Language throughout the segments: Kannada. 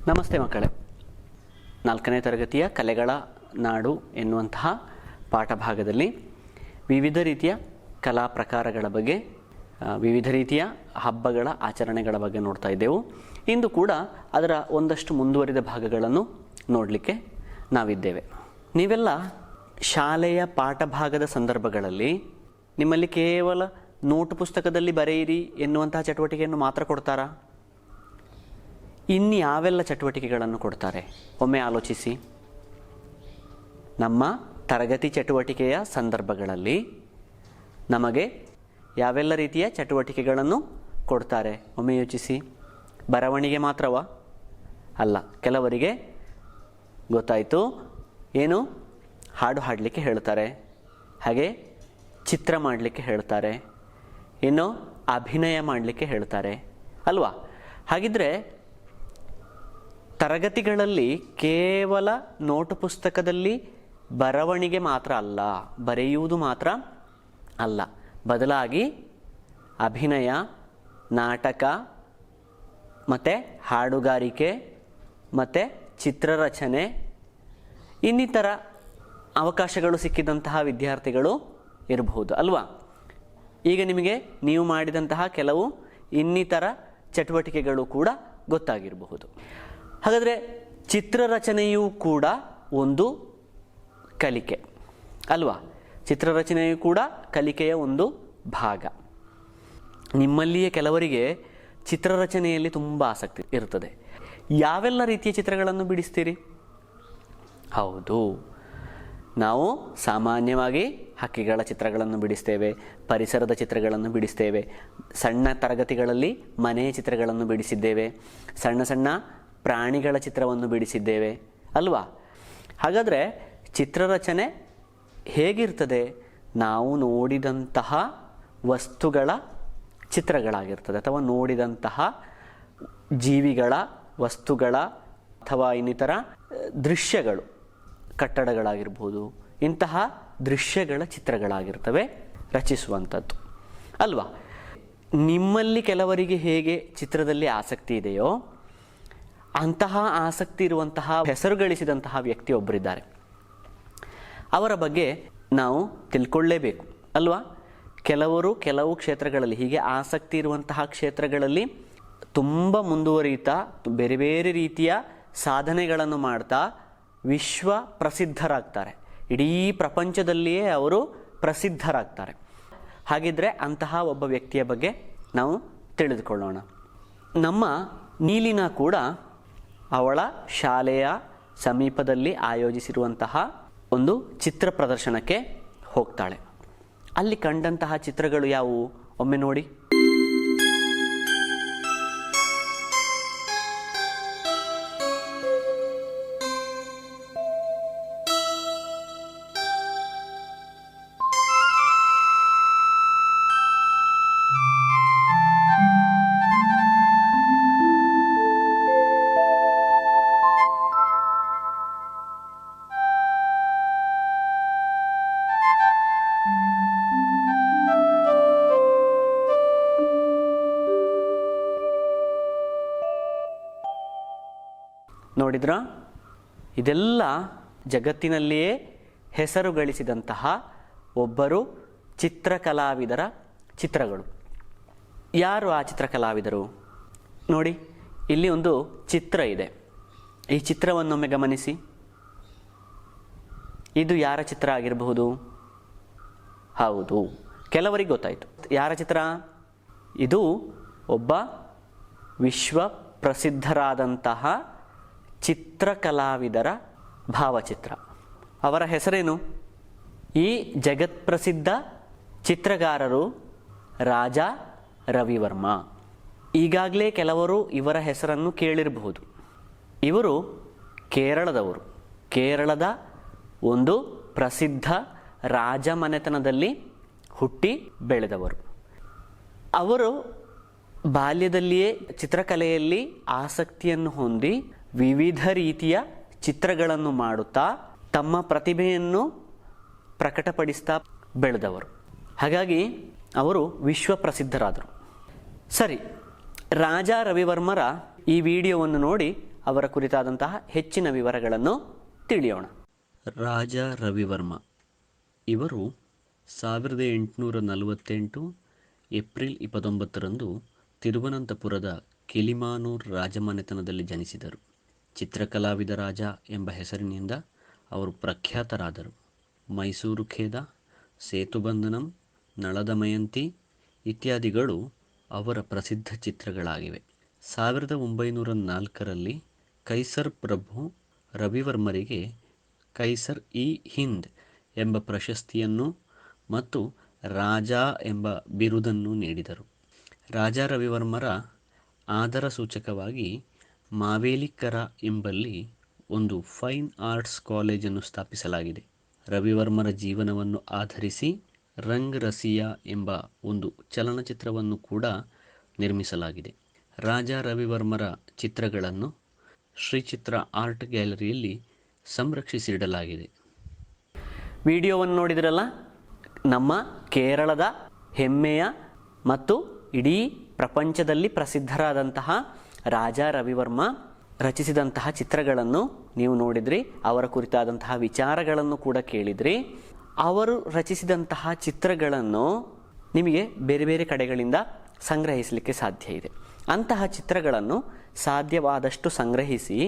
ನಮಸ್ತೆ ಮಕ್ಕಳೇ, 4ನೇ ತರಗತಿಯ ಕಲೆಗಳ ನಾಡು ಎನ್ನುವಂತಹ ಪಾಠಭಾಗದಲ್ಲಿ ವಿವಿಧ ರೀತಿಯ ಕಲಾ ಪ್ರಕಾರಗಳ ಬಗ್ಗೆ, ವಿವಿಧ ರೀತಿಯ ಹಬ್ಬಗಳ ಆಚರಣೆಗಳ ಬಗ್ಗೆ ನೋಡ್ತಾ ಇದ್ದೆವು. ಇಂದು ಕೂಡ ಅದರ ಒಂದಷ್ಟು ಮುಂದುವರಿದ ಭಾಗಗಳನ್ನು ನೋಡಲಿಕ್ಕೆ ನಾವಿದ್ದೇವೆ. ನೀವೆಲ್ಲ ಶಾಲೆಯ ಪಾಠಭಾಗದ ಸಂದರ್ಭಗಳಲ್ಲಿ ನಿಮ್ಮಲ್ಲಿ ಕೇವಲ ನೋಟು ಪುಸ್ತಕದಲ್ಲಿ ಬರೆಯಿರಿ ಎನ್ನುವಂತಹ ಚಟುವಟಿಕೆಯನ್ನು ಮಾತ್ರ ಕೊಡ್ತಾರಾ? ಇನ್ಯಾವೆಲ್ಲ ಚಟುವಟಿಕೆಗಳನ್ನು ಕೊಡ್ತಾರೆ? ಒಮ್ಮೆ ಆಲೋಚಿಸಿ. ನಮ್ಮ ತರಗತಿ ಚಟುವಟಿಕೆಯ ಸಂದರ್ಭಗಳಲ್ಲಿ ನಮಗೆ ಯಾವೆಲ್ಲ ರೀತಿಯ ಚಟುವಟಿಕೆಗಳನ್ನು ಕೊಡ್ತಾರೆ? ಒಮ್ಮೆ ಯೋಚಿಸಿ. ಬರವಣಿಗೆ ಮಾತ್ರವಾ? ಅಲ್ಲ, ಕೆಲವರಿಗೆ ಗೊತ್ತಾಯಿತು, ಏನು ಹಾಡು ಹಾಡಲಿಕ್ಕೆ ಹೇಳ್ತಾರೆ, ಹಾಗೆ ಚಿತ್ರ ಮಾಡಲಿಕ್ಕೆ ಹೇಳ್ತಾರೆ, ಇನ್ನು ಅಭಿನಯ ಮಾಡಲಿಕ್ಕೆ ಹೇಳ್ತಾರೆ ಅಲ್ವಾ? ಹಾಗಿದ್ರೆ ತರಗತಿಗಳಲ್ಲಿ ಕೇವಲ ನೋಟು ಪುಸ್ತಕದಲ್ಲಿ ಬರವಣಿಗೆ ಮಾತ್ರ ಅಲ್ಲ, ಬರೆಯುವುದು ಮಾತ್ರ ಅಲ್ಲ, ಬದಲಾಗಿ ಅಭಿನಯ, ನಾಟಕ ಮತ್ತು ಹಾಡುಗಾರಿಕೆ ಮತ್ತು ಚಿತ್ರರಚನೆ ಇನ್ನಿತರ ಅವಕಾಶಗಳು ಸಿಕ್ಕಿದಂತಹ ವಿದ್ಯಾರ್ಥಿಗಳು ಇರಬಹುದು ಅಲ್ವಾ? ಈಗ ನಿಮಗೆ ನೀವು ಮಾಡಿದಂತಹ ಕೆಲವು ಇನ್ನಿತರ ಚಟುವಟಿಕೆಗಳು ಕೂಡ ಗೊತ್ತಾಗಿರಬಹುದು. ಹಾಗಾದರೆ ಚಿತ್ರರಚನೆಯೂ ಕೂಡ ಒಂದು ಕಲಿಕೆ ಅಲ್ವಾ? ಚಿತ್ರರಚನೆಯೂ ಕೂಡ ಕಲಿಕೆಯ ಒಂದು ಭಾಗ. ನಿಮ್ಮಲ್ಲಿಯೇ ಕೆಲವರಿಗೆ ಚಿತ್ರರಚನೆಯಲ್ಲಿ ತುಂಬ ಆಸಕ್ತಿ ಇರುತ್ತದೆ. ಯಾವೆಲ್ಲ ರೀತಿಯ ಚಿತ್ರಗಳನ್ನು ಬಿಡಿಸ್ತೀರಿ? ಹೌದು, ನಾವು ಸಾಮಾನ್ಯವಾಗಿ ಹಕ್ಕಿಗಳ ಚಿತ್ರಗಳನ್ನು ಬಿಡಿಸ್ತೇವೆ, ಪರಿಸರದ ಚಿತ್ರಗಳನ್ನು ಬಿಡಿಸ್ತೇವೆ, ಸಣ್ಣ ತರಗತಿಗಳಲ್ಲಿ ಮನೆಯ ಚಿತ್ರಗಳನ್ನು ಬಿಡಿಸಿದ್ದೇವೆ, ಸಣ್ಣ ಸಣ್ಣ ಪ್ರಾಣಿಗಳ ಚಿತ್ರವನ್ನು ಬಿಡಿಸಿದ್ದೇವೆ ಅಲ್ವಾ? ಹಾಗಾದರೆ ಚಿತ್ರರಚನೆ ಹೇಗಿರ್ತದೆ? ನಾವು ನೋಡಿದಂತಹ ವಸ್ತುಗಳ ಚಿತ್ರಗಳಾಗಿರ್ತದೆ, ಅಥವಾ ನೋಡಿದಂತಹ ಜೀವಿಗಳ, ವಸ್ತುಗಳ ಅಥವಾ ಇನ್ನಿತರ ದೃಶ್ಯಗಳು, ಕಟ್ಟಡಗಳಾಗಿರ್ಬೋದು, ಇಂತಹ ದೃಶ್ಯಗಳ ಚಿತ್ರಗಳಾಗಿರ್ತವೆ ರಚಿಸುವಂಥದ್ದು ಅಲ್ವಾ? ನಿಮ್ಮಲ್ಲಿ ಕೆಲವರಿಗೆ ಹೇಗೆ ಚಿತ್ರದಲ್ಲಿ ಆಸಕ್ತಿ ಇದೆಯೋ ಅಂತಹ ಆಸಕ್ತಿ ಇರುವಂತಹ, ಹೆಸರು ಗಳಿಸಿದಂತಹ ವ್ಯಕ್ತಿ ಒಬ್ಬರಿದ್ದಾರೆ. ಅವರ ಬಗ್ಗೆ ನಾವು ತಿಳ್ಕೊಳ್ಳೇಬೇಕು ಅಲ್ವಾ? ಕೆಲವು ಕ್ಷೇತ್ರಗಳಲ್ಲಿ, ಹೀಗೆ ಆಸಕ್ತಿ ಇರುವಂತಹ ಕ್ಷೇತ್ರಗಳಲ್ಲಿ ತುಂಬ ಮುಂದುವರಿಯುತ್ತಾ ಬೇರೆ ಬೇರೆ ರೀತಿಯ ಸಾಧನೆಗಳನ್ನು ಮಾಡ್ತಾ ವಿಶ್ವ ಪ್ರಸಿದ್ಧರಾಗ್ತಾರೆ. ಇಡೀ ಪ್ರಪಂಚದಲ್ಲಿಯೇ ಅವರು ಪ್ರಸಿದ್ಧರಾಗ್ತಾರೆ. ಹಾಗಿದ್ರೆ ಅಂತಹ ಒಬ್ಬ ವ್ಯಕ್ತಿಯ ಬಗ್ಗೆ ನಾವು ತಿಳಿದುಕೊಳ್ಳೋಣ. ನಮ್ಮ ನೀಲಿನ ಕೂಡ ಅವಳ ಶಾಲೆಯ ಸಮೀಪದಲ್ಲಿ ಆಯೋಜಿಸಿರುವಂತಹ ಒಂದು ಚಿತ್ರ ಪ್ರದರ್ಶನಕ್ಕೆ ಹೋಗ್ತಾಳೆ. ಅಲ್ಲಿ ಕಂಡಂತಹ ಚಿತ್ರಗಳು ಯಾವುವು? ಒಮ್ಮೆ ನೋಡಿ. ನೋಡಿದ್ರಾ? ಇದೆಲ್ಲ ಜಗತ್ತಿನಲ್ಲಿಯೇ ಹೆಸರು ಗಳಿಸಿದಂತಹ ಒಬ್ಬರು ಚಿತ್ರಕಲಾವಿದರ ಚಿತ್ರಗಳು. ಯಾರು ಆ ಚಿತ್ರಕಲಾವಿದರು? ನೋಡಿ, ಇಲ್ಲಿ ಒಂದು ಚಿತ್ರ ಇದೆ. ಈ ಚಿತ್ರವನ್ನೊಮ್ಮೆ ಗಮನಿಸಿ. ಇದು ಯಾರ ಚಿತ್ರ ಆಗಿರಬಹುದು? ಹೌದು, ಕೆಲವರಿಗೆ ಗೊತ್ತಾಯಿತು. ಯಾರ ಚಿತ್ರ ಇದು? ಒಬ್ಬ ವಿಶ್ವ ಪ್ರಸಿದ್ಧರಾದಂತಹ ಚಿತ್ರಕಲಾವಿದರ ಭಾವಚಿತ್ರ. ಅವರ ಹೆಸರೇನು? ಈ ಜಗತ್ಪ್ರಸಿದ್ಧ ಚಿತ್ರಗಾರರು ರಾಜಾ ರವಿವರ್ಮ. ಈಗಾಗಲೇ ಕೆಲವರು ಇವರ ಹೆಸರನ್ನು ಕೇಳಿರಬಹುದು. ಇವರು ಕೇರಳದವರು. ಕೇರಳದ ಒಂದು ಪ್ರಸಿದ್ಧ ರಾಜಮನೆತನದಲ್ಲಿ ಹುಟ್ಟಿ ಬೆಳೆದವರು. ಅವರು ಬಾಲ್ಯದಲ್ಲಿಯೇ ಚಿತ್ರಕಲೆಯಲ್ಲಿ ಆಸಕ್ತಿಯನ್ನು ಹೊಂದಿ ವಿವಿಧ ರೀತಿಯ ಚಿತ್ರಗಳನ್ನು ಮಾಡುತ್ತಾ ತಮ್ಮ ಪ್ರತಿಭೆಯನ್ನು ಪ್ರಕಟಪಡಿಸ್ತಾ ಬೆಳೆದವರು. ಹಾಗಾಗಿ ಅವರು ವಿಶ್ವಪ್ರಸಿದ್ಧರಾದರು. ಸರಿ, ರಾಜಾ ರವಿವರ್ಮರ ಈ ವಿಡಿಯೋವನ್ನು ನೋಡಿ ಅವರ ಕುರಿತಾದಂತಹ ಹೆಚ್ಚಿನ ವಿವರಗಳನ್ನು ತಿಳಿಯೋಣ. ರಾಜಾ ರವಿವರ್ಮ ಇವರು 1848 ಏಪ್ರಿಲ್ 29ರಂದು ತಿರುವನಂತಪುರದ ಕಿಲಿಮಾನೂರ್ ರಾಜಮನೆತನದಲ್ಲಿ ಜನಿಸಿದರು. ಚಿತ್ರಕಲಾವಿದ ರಾಜ ಎಂಬ ಹೆಸರಿನಿಂದ ಅವರು ಪ್ರಖ್ಯಾತರಾದರು. ಮೈಸೂರು ಖೇದ, ಸೇತುಬಂಧನಂ, ನಳದಮಯಂತಿ ಇತ್ಯಾದಿಗಳು ಅವರ ಪ್ರಸಿದ್ಧ ಚಿತ್ರಗಳಾಗಿವೆ. 1904ರಲ್ಲಿ ಕೈಸರ್ ಪ್ರಭು ರವಿವರ್ಮರಿಗೆ ಕೈಸರ್ ಇ ಹಿಂದ್ ಎಂಬ ಪ್ರಶಸ್ತಿಯನ್ನು ಮತ್ತು ರಾಜಾ ಎಂಬ ಬಿರುದನ್ನು ನೀಡಿದರು. ರಾಜಾ ರವಿವರ್ಮರ ಆದರ ಸೂಚಕವಾಗಿ ಮಾವೇಲಿಕ್ಕರ ಎಂಬಲ್ಲಿ ಒಂದು ಫೈನ್ ಆರ್ಟ್ಸ್ ಕಾಲೇಜನ್ನು ಸ್ಥಾಪಿಸಲಾಗಿದೆ. ರವಿವರ್ಮರ ಜೀವನವನ್ನು ಆಧರಿಸಿ ರಂಗ್ ರಸಿಯಾ ಎಂಬ ಒಂದು ಚಲನಚಿತ್ರವನ್ನು ಕೂಡ ನಿರ್ಮಿಸಲಾಗಿದೆ. ರಾಜಾ ರವಿವರ್ಮರ ಚಿತ್ರಗಳನ್ನು ಶ್ರೀಚಿತ್ರ ಆರ್ಟ್ ಗ್ಯಾಲರಿಯಲ್ಲಿ ಸಂರಕ್ಷಿಸಿಡಲಾಗಿದೆ. ವಿಡಿಯೋವನ್ನು ನೋಡಿದ್ರಲ್ಲ, ನಮ್ಮ ಕೇರಳದ ಹೆಮ್ಮೆಯ ಮತ್ತು ಇಡೀ ಪ್ರಪಂಚದಲ್ಲಿ ಪ್ರಸಿದ್ಧರಾದಂತಹ ರಾಜಾ ರವಿವರ್ಮ ರಚಿಸಿದಂತಹ ಚಿತ್ರಗಳನ್ನು ನೀವು ನೋಡಿದ್ರಿ. ಅವರ ಕುರಿತಾದಂತಹ ವಿಚಾರಗಳನ್ನು ಕೂಡ ಕೇಳಿದ್ರಿ. ಅವರು ರಚಿಸಿದಂತಹ ಚಿತ್ರಗಳನ್ನು ನಿಮಗೆ ಬೇರೆ ಬೇರೆ ಕಡೆಗಳಿಂದ ಸಂಗ್ರಹಿಸಲಿಕ್ಕೆ ಸಾಧ್ಯ ಇದೆ. ಅಂತಹ ಚಿತ್ರಗಳನ್ನು ಸಾಧ್ಯವಾದಷ್ಟು ಸಂಗ್ರಹಿಸಿ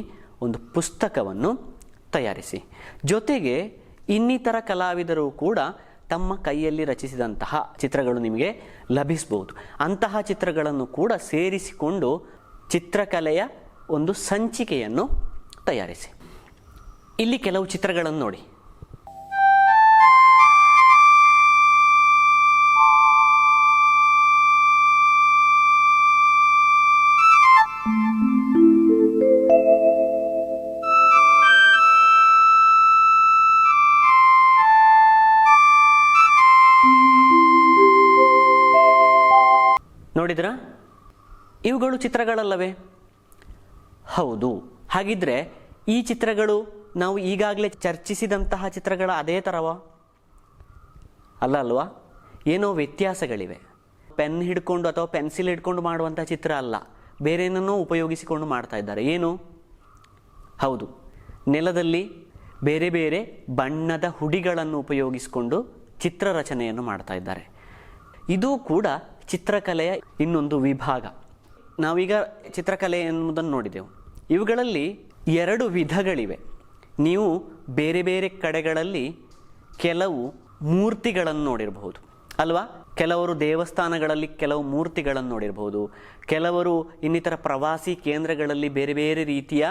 ಒಂದು ಪುಸ್ತಕವನ್ನು ತಯಾರಿಸಿ. ಜೊತೆಗೆ ಇನ್ನಿತರ ಕಲಾವಿದರು ಕೂಡ ತಮ್ಮ ಕೈಯಲ್ಲಿ ರಚಿಸಿದಂತಹ ಚಿತ್ರಗಳು ನಿಮಗೆ ಲಭಿಸಬಹುದು. ಅಂತಹ ಚಿತ್ರಗಳನ್ನು ಕೂಡ ಸೇರಿಸಿಕೊಂಡು ಚಿತ್ರಕಲೆಯ ಒಂದು ಸಂಚಿಕೆಯನ್ನು ತಯಾರಿಸಿ. ಇಲ್ಲಿ ಕೆಲವು ಚಿತ್ರಗಳನ್ನು ನೋಡಿ. ನೋಡಿದ್ರಾ? ಇವುಗಳು ಚಿತ್ರಗಳಲ್ಲವೇ? ಹೌದು. ಹಾಗಿದ್ರೆ ಈ ಚಿತ್ರಗಳು ನಾವು ಈಗಾಗಲೇ ಚರ್ಚಿಸಿದಂತಹ ಚಿತ್ರಗಳ ಅದೇ ಥರವಾ? ಅಲ್ಲ ಅಲ್ವಾ? ಏನೋ ವ್ಯತ್ಯಾಸಗಳಿವೆ. ಪೆನ್ ಹಿಡ್ಕೊಂಡು ಅಥವಾ ಪೆನ್ಸಿಲ್ ಹಿಡ್ಕೊಂಡು ಮಾಡುವಂಥ ಚಿತ್ರ ಅಲ್ಲ, ಬೇರೆ ಏನನ್ನೋ ಉಪಯೋಗಿಸಿಕೊಂಡು ಮಾಡ್ತಾ ಇದ್ದಾರೆ. ಏನು? ಹೌದು, ನೆಲದಲ್ಲಿ ಬೇರೆ ಬೇರೆ ಬಣ್ಣದ ಹುಡಿಗಳನ್ನು ಉಪಯೋಗಿಸಿಕೊಂಡು ಚಿತ್ರರಚನೆಯನ್ನು ಮಾಡ್ತಾ ಇದ್ದಾರೆ. ಇದು ಕೂಡ ಚಿತ್ರಕಲೆಯ ಇನ್ನೊಂದು ವಿಭಾಗ. ನಾವೀಗ ಚಿತ್ರಕಲೆ ಎನ್ನುವುದನ್ನು ನೋಡಿದೆವು. ಇವುಗಳಲ್ಲಿ 2 ವಿಧಗಳಿವೆ. ನೀವು ಬೇರೆ ಬೇರೆ ಕಡೆಗಳಲ್ಲಿ ಕೆಲವು ಮೂರ್ತಿಗಳನ್ನು ನೋಡಿರಬಹುದು ಅಲ್ವಾ? ಕೆಲವರು ದೇವಸ್ಥಾನಗಳಲ್ಲಿ ಕೆಲವು ಮೂರ್ತಿಗಳನ್ನು ನೋಡಿರಬಹುದು. ಕೆಲವರು ಇನ್ನಿತರ ಪ್ರವಾಸಿ ಕೇಂದ್ರಗಳಲ್ಲಿ ಬೇರೆ ಬೇರೆ ರೀತಿಯ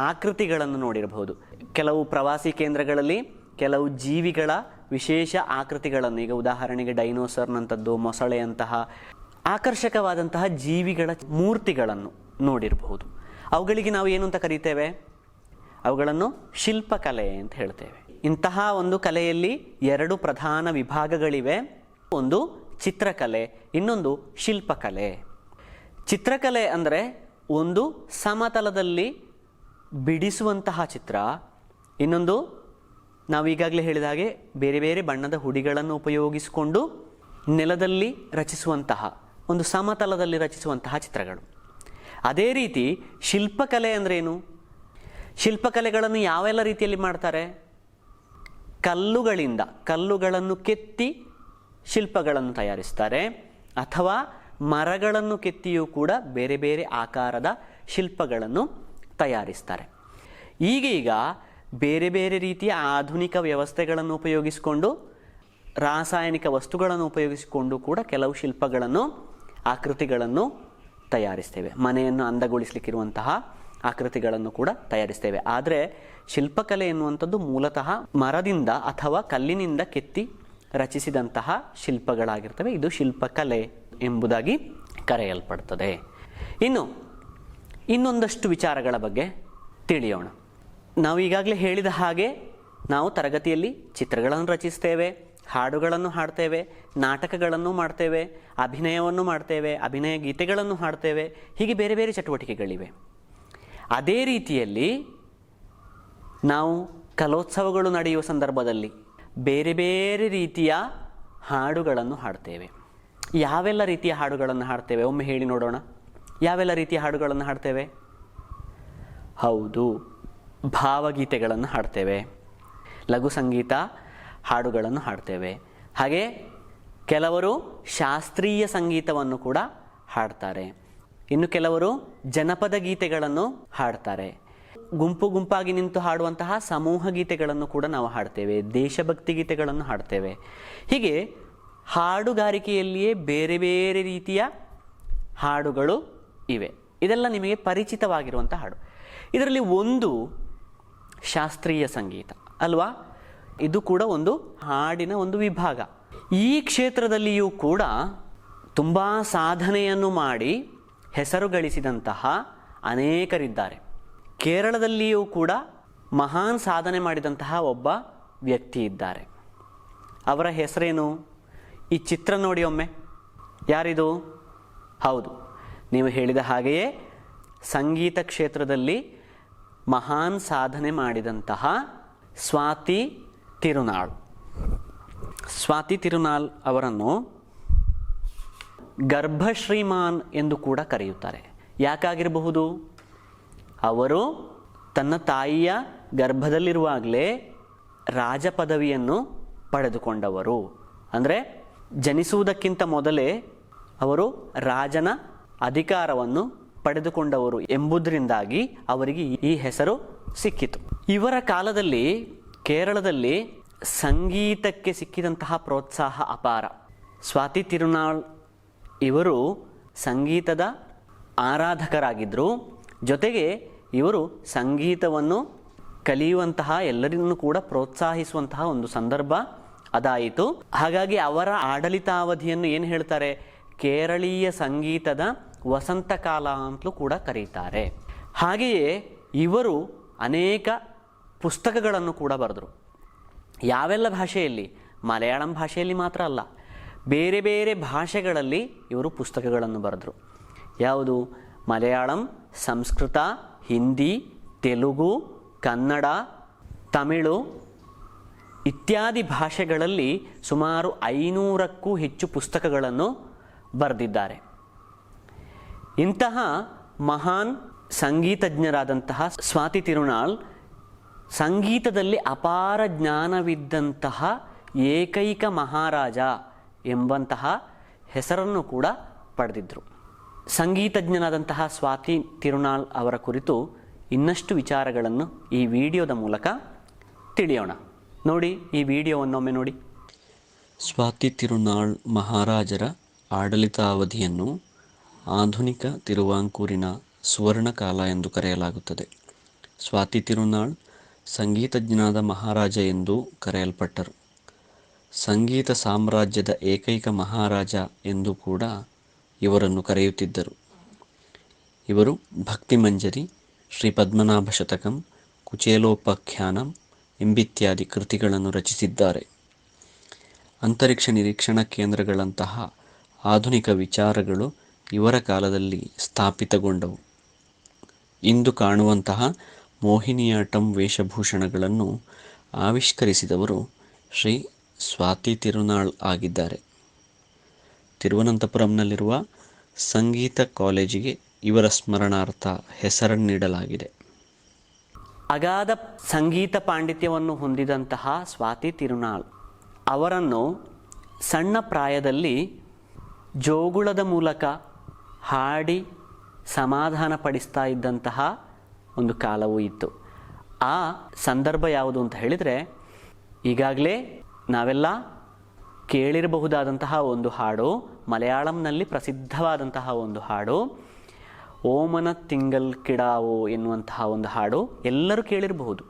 ಆಕೃತಿಗಳನ್ನು ನೋಡಿರಬಹುದು. ಕೆಲವು ಪ್ರವಾಸಿ ಕೇಂದ್ರಗಳಲ್ಲಿ ಕೆಲವು ಜೀವಿಗಳ ವಿಶೇಷ ಆಕೃತಿಗಳನ್ನು, ಈಗ ಉದಾಹರಣೆಗೆ ಡೈನೋಸರ್ನಂಥದ್ದು, ಮೊಸಳೆಯಂತಹ ಆಕರ್ಷಕವಾದಂತಹ ಜೀವಿಗಳ ಮೂರ್ತಿಗಳನ್ನು ನೋಡಿರಬಹುದು. ಅವುಗಳಿಗೆ ನಾವು ಏನು ಅಂತ ಕರೀತೇವೆ? ಅವುಗಳನ್ನು ಶಿಲ್ಪಕಲೆ ಅಂತ ಹೇಳ್ತೇವೆ. ಇಂತಹ ಒಂದು ಕಲೆಯಲ್ಲಿ 2 ಪ್ರಧಾನ ವಿಭಾಗಗಳಿವೆ. ಒಂದು ಚಿತ್ರಕಲೆ, ಇನ್ನೊಂದು ಶಿಲ್ಪಕಲೆ. ಚಿತ್ರಕಲೆ ಅಂದರೆ ಒಂದು ಸಮತಲದಲ್ಲಿ ಬಿಡಿಸುವಂತಹ ಚಿತ್ರ, ಇನ್ನೊಂದು ನಾವು ಈಗಾಗಲೇ ಹೇಳಿದ ಹಾಗೆ ಬೇರೆ ಬೇರೆ ಬಣ್ಣದ ಹುಡಿಗಳನ್ನು ಉಪಯೋಗಿಸಿಕೊಂಡು ನೆಲದಲ್ಲಿ ರಚಿಸುವಂತಹ, ಒಂದು ಸಮತಲದಲ್ಲಿ ರಚಿಸುವಂತಹ ಚಿತ್ರಗಳು. ಅದೇ ರೀತಿ ಶಿಲ್ಪಕಲೆ ಅಂದ್ರೇನು? ಶಿಲ್ಪಕಲೆಗಳನ್ನು ಯಾವೆಲ್ಲ ರೀತಿಯಲ್ಲಿ ಮಾಡ್ತಾರೆ? ಕಲ್ಲುಗಳನ್ನು ಕೆತ್ತಿ ಶಿಲ್ಪಗಳನ್ನು ತಯಾರಿಸ್ತಾರೆ, ಅಥವಾ ಮರಗಳನ್ನು ಕೆತ್ತಿಯೂ ಕೂಡ ಬೇರೆ ಬೇರೆ ಆಕಾರದ ಶಿಲ್ಪಗಳನ್ನು ತಯಾರಿಸ್ತಾರೆ. ಈಗೀಗ ಬೇರೆ ಬೇರೆ ರೀತಿಯ ಆಧುನಿಕ ವ್ಯವಸ್ಥೆಗಳನ್ನು ಉಪಯೋಗಿಸಿಕೊಂಡು, ರಾಸಾಯನಿಕ ವಸ್ತುಗಳನ್ನು ಉಪಯೋಗಿಸಿಕೊಂಡು ಕೂಡ ಕೆಲವು ಶಿಲ್ಪಗಳನ್ನು, ಆಕೃತಿಗಳನ್ನು ತಯಾರಿಸ್ತೇವೆ. ಮನೆಯನ್ನು ಅಂದಗೊಳಿಸಲಿಕ್ಕಿರುವಂತಹ ಆಕೃತಿಗಳನ್ನು ಕೂಡ ತಯಾರಿಸ್ತೇವೆ. ಆದರೆ ಶಿಲ್ಪಕಲೆ ಎನ್ನುವಂಥದ್ದು ಮೂಲತಃ ಮರದಿಂದ ಅಥವಾ ಕಲ್ಲಿನಿಂದ ಕೆತ್ತಿ ರಚಿಸಿದಂತಹ ಶಿಲ್ಪಗಳಾಗಿರ್ತವೆ. ಇದು ಶಿಲ್ಪಕಲೆ ಎಂಬುದಾಗಿ ಕರೆಯಲ್ಪಡ್ತದೆ. ಇನ್ನೊಂದಷ್ಟು ವಿಚಾರಗಳ ಬಗ್ಗೆ ತಿಳಿಯೋಣ. ನಾವು ಈಗಾಗಲೇ ಹೇಳಿದ ಹಾಗೆ ನಾವು ತರಗತಿಯಲ್ಲಿ ಚಿತ್ರಗಳನ್ನು ರಚಿಸ್ತೇವೆ, ಹಾಡುಗಳನ್ನು ಹಾಡ್ತೇವೆ, ನಾಟಕಗಳನ್ನು ಮಾಡ್ತೇವೆ, ಅಭಿನಯವನ್ನು ಮಾಡ್ತೇವೆ, ಅಭಿನಯ ಗೀತೆಗಳನ್ನು ಹಾಡ್ತೇವೆ. ಹೀಗೆ ಬೇರೆ ಬೇರೆ ಚಟುವಟಿಕೆಗಳಿವೆ. ಅದೇ ರೀತಿಯಲ್ಲಿ ನಾವು ಕಲೋತ್ಸವಗಳು ನಡೆಯುವ ಸಂದರ್ಭದಲ್ಲಿ ಬೇರೆ ಬೇರೆ ರೀತಿಯ ಹಾಡುಗಳನ್ನು ಹಾಡ್ತೇವೆ. ಯಾವೆಲ್ಲ ರೀತಿಯ ಹಾಡುಗಳನ್ನು ಹಾಡ್ತೇವೆ ಒಮ್ಮೆ ಹೇಳಿ ನೋಡೋಣ. ಯಾವೆಲ್ಲ ರೀತಿಯ ಹಾಡುಗಳನ್ನು ಹಾಡ್ತೇವೆ? ಹೌದು, ಭಾವಗೀತೆಗಳನ್ನು ಹಾಡ್ತೇವೆ, ಲಘು ಸಂಗೀತ ಹಾಡುಗಳನ್ನು ಹಾಡ್ತೇವೆ. ಹಾಗೆ ಕೆಲವರು ಶಾಸ್ತ್ರೀಯ ಸಂಗೀತವನ್ನು ಕೂಡ ಹಾಡ್ತಾರೆ. ಇನ್ನು ಕೆಲವರು ಜನಪದ ಗೀತೆಗಳನ್ನು ಹಾಡ್ತಾರೆ. ಗುಂಪು ಗುಂಪಾಗಿ ನಿಂತು ಹಾಡುವಂತಹ ಸಮೂಹ ಗೀತೆಗಳನ್ನು ಕೂಡ ನಾವು ಹಾಡ್ತೇವೆ. ದೇಶಭಕ್ತಿ ಗೀತೆಗಳನ್ನು ಹಾಡ್ತೇವೆ. ಹೀಗೆ ಹಾಡುಗಾರಿಕೆಯಲ್ಲಿಯೇ ಬೇರೆ ಬೇರೆ ರೀತಿಯ ಹಾಡುಗಳು ಇವೆ. ಇದೆಲ್ಲ ನಿಮಗೆ ಪರಿಚಿತವಾಗಿರುವಂಥ ಹಾಡು. ಇದರಲ್ಲಿ ಒಂದು ಶಾಸ್ತ್ರೀಯ ಸಂಗೀತ ಅಲ್ವಾ? ಇದು ಕೂಡ ಒಂದು ಹಾಡಿನ ಒಂದು ವಿಭಾಗ. ಈ ಕ್ಷೇತ್ರದಲ್ಲಿಯೂ ಕೂಡ ತುಂಬ ಸಾಧನೆಯನ್ನು ಮಾಡಿ ಹೆಸರು ಗಳಿಸಿದಂತಹ ಅನೇಕರಿದ್ದಾರೆ. ಕೇರಳದಲ್ಲಿಯೂ ಕೂಡ ಮಹಾನ್ ಸಾಧನೆ ಮಾಡಿದಂತಹ ಒಬ್ಬ ವ್ಯಕ್ತಿ ಇದ್ದಾರೆ. ಅವರ ಹೆಸರೇನು? ಈ ಚಿತ್ರ ನೋಡಿ ಒಮ್ಮೆ. ಯಾರಿದು? ಹೌದು, ನೀವು ಹೇಳಿದ ಹಾಗೆಯೇ ಸಂಗೀತ ಕ್ಷೇತ್ರದಲ್ಲಿ ಮಹಾನ್ ಸಾಧನೆ ಮಾಡಿದಂತಹ ಸ್ವಾತಿ ತಿರುನಾಳ್. ಸ್ವಾತಿ ತಿರುನಾಳ್ ಅವರನ್ನು ಗರ್ಭಶ್ರೀಮಾನ್ ಎಂದು ಕೂಡ ಕರೆಯುತ್ತಾರೆ. ಯಾಕಾಗಿರಬಹುದು? ಅವರು ತನ್ನ ತಾಯಿಯ ಗರ್ಭದಲ್ಲಿರುವಾಗಲೇ ರಾಜ ಪದವಿಯನ್ನು ಪಡೆದುಕೊಂಡವರು. ಅಂದರೆ ಜನಿಸುವುದಕ್ಕಿಂತ ಮೊದಲೇ ಅವರು ರಾಜನ ಅಧಿಕಾರವನ್ನು ಪಡೆದುಕೊಂಡವರು ಎಂಬುದರಿಂದಾಗಿ ಅವರಿಗೆ ಈ ಹೆಸರು ಸಿಕ್ಕಿತು. ಇವರ ಕಾಲದಲ್ಲಿ ಕೇರಳದಲ್ಲಿ ಸಂಗೀತಕ್ಕೆ ಸಿಕ್ಕಿದಂತಹ ಪ್ರೋತ್ಸಾಹ ಅಪಾರ. ಸ್ವಾತಿ ತಿರುನಾಳ್ ಇವರು ಸಂಗೀತದ ಆರಾಧಕರಾಗಿದ್ದರು. ಜೊತೆಗೆ ಇವರು ಸಂಗೀತವನ್ನು ಕಲಿಯುವಂತಹ ಎಲ್ಲರನ್ನೂ ಕೂಡ ಪ್ರೋತ್ಸಾಹಿಸುವಂತಹ ಒಂದು ಸಂದರ್ಭ ಅದಾಯಿತು. ಹಾಗಾಗಿ ಅವರ ಆಡಳಿತಾವಧಿಯನ್ನು ಏನು ಹೇಳ್ತಾರೆ? ಕೇರಳೀಯ ಸಂಗೀತದ ವಸಂತ ಕಾಲ ಅಂತಲೂ ಕೂಡ ಕರೀತಾರೆ. ಹಾಗೆಯೇ ಇವರು ಅನೇಕ ಪುಸ್ತಕಗಳನ್ನು ಕೂಡ ಬರೆದರು. ಯಾವೆಲ್ಲ ಭಾಷೆಯಲ್ಲಿ? ಮಲಯಾಳಂ ಭಾಷೆಯಲ್ಲಿ ಮಾತ್ರ ಅಲ್ಲ, ಬೇರೆ ಬೇರೆ ಭಾಷೆಗಳಲ್ಲಿ ಇವರು ಪುಸ್ತಕಗಳನ್ನು ಬರೆದರು. ಯಾವುದು? ಮಲಯಾಳಂ, ಸಂಸ್ಕೃತ, ಹಿಂದಿ, ತೆಲುಗು, ಕನ್ನಡ, ತಮಿಳು ಇತ್ಯಾದಿ ಭಾಷೆಗಳಲ್ಲಿ ಸುಮಾರು 500ಕ್ಕೂ ಹೆಚ್ಚು ಪುಸ್ತಕಗಳನ್ನು ಬರೆದಿದ್ದಾರೆ. ಇಂತಹ ಮಹಾನ್ ಸಂಗೀತಜ್ಞರಾದಂತಹ ಸ್ವಾತಿ ತಿರುನಾಳ್ ಸಂಗೀತದಲ್ಲಿ ಅಪಾರ ಜ್ಞಾನವಿದ್ದಂತಹ ಏಕೈಕ ಮಹಾರಾಜ ಎಂಬಂತಹ ಹೆಸರನ್ನು ಕೂಡ ಪಡೆದಿದ್ದರು. ಸಂಗೀತಜ್ಞನಾದಂತಹ ಸ್ವಾತಿ ತಿರುನಾಳ್ ಅವರ ಕುರಿತು ಇನ್ನಷ್ಟು ವಿಚಾರಗಳನ್ನು ಈ ವಿಡಿಯೋದ ಮೂಲಕ ತಿಳಿಯೋಣ. ನೋಡಿ, ಈ ವಿಡಿಯೋವನ್ನೊಮ್ಮೆ ನೋಡಿ. ಸ್ವಾತಿ ತಿರುನಾಳ್ ಮಹಾರಾಜರ ಆಡಳಿತಾವಧಿಯನ್ನು ಆಧುನಿಕ ತಿರುವಾಂಕೂರಿನ ಸುವರ್ಣಕಾಲ ಎಂದು ಕರೆಯಲಾಗುತ್ತದೆ. ಸ್ವಾತಿ ತಿರುನಾಳ್ ಸಂಗೀತಜ್ಞನಾದ ಮಹಾರಾಜ ಎಂದು ಕರೆಯಲ್ಪಟ್ಟರು. ಸಂಗೀತ ಸಾಮ್ರಾಜ್ಯದ ಏಕೈಕ ಮಹಾರಾಜ ಎಂದು ಕೂಡ ಇವರನ್ನು ಕರೆಯುತ್ತಿದ್ದರು. ಇವರು ಭಕ್ತಿಮಂಜರಿ, ಶ್ರೀ ಪದ್ಮನಾಭ ಶತಕಂ, ಕುಚೇಲೋಪಾಖ್ಯಾನಂ ಎಂಬಿತ್ಯಾದಿ ಕೃತಿಗಳನ್ನು ರಚಿಸಿದ್ದಾರೆ. ಅಂತರಿಕ್ಷ ನಿರೀಕ್ಷಣಾ ಕೇಂದ್ರಗಳಂತಹ ಆಧುನಿಕ ವಿಚಾರಗಳು ಇವರ ಕಾಲದಲ್ಲಿ ಸ್ಥಾಪಿತಗೊಂಡವು. ಇಂದು ಕಾಣುವಂತಹ ಮೋಹಿನಿಯಾಟ್ಟಂ ವೇಷಭೂಷಣಗಳನ್ನು ಆವಿಷ್ಕರಿಸಿದವರು ಶ್ರೀ ಸ್ವಾತಿ ತಿರುನಾಳ್ ಆಗಿದ್ದಾರೆ. ತಿರುವನಂತಪುರಂನಲ್ಲಿರುವ ಸಂಗೀತ ಕಾಲೇಜಿಗೆ ಇವರ ಸ್ಮರಣಾರ್ಥ ಹೆಸರನ್ನಿಡಲಾಗಿದೆ. ಅಗಾಧ ಸಂಗೀತ ಪಾಂಡಿತ್ಯವನ್ನು ಹೊಂದಿದಂತಹ ಸ್ವಾತಿ ತಿರುನಾಳ್ ಅವರನ್ನು ಸಣ್ಣ ಪ್ರಾಯದಲ್ಲಿ ಜೋಗುಳದ ಮೂಲಕ ಹಾಡಿ ಸಮಾಧಾನ ಪಡಿಸ್ತಾ ಇದ್ದಂತಹ ಒಂದು ಕಾಲವೂ ಇತ್ತು. ಆ ಸಂದರ್ಭ ಯಾವುದು ಅಂತ ಹೇಳಿದರೆ, ಈಗಾಗಲೇ ನಾವೆಲ್ಲ ಕೇಳಿರಬಹುದಾದಂತಹ ಒಂದು ಹಾಡು, ಮಲಯಾಳಂನಲ್ಲಿ ಪ್ರಸಿದ್ಧವಾದಂತಹ ಒಂದು ಹಾಡು, ಓಮನ ತಿಂಗಲ್ ಕಿಡಾವು ಎನ್ನುವಂತಹ ಒಂದು ಹಾಡು ಎಲ್ಲರೂ ಕೇಳಿರಬಹುದು.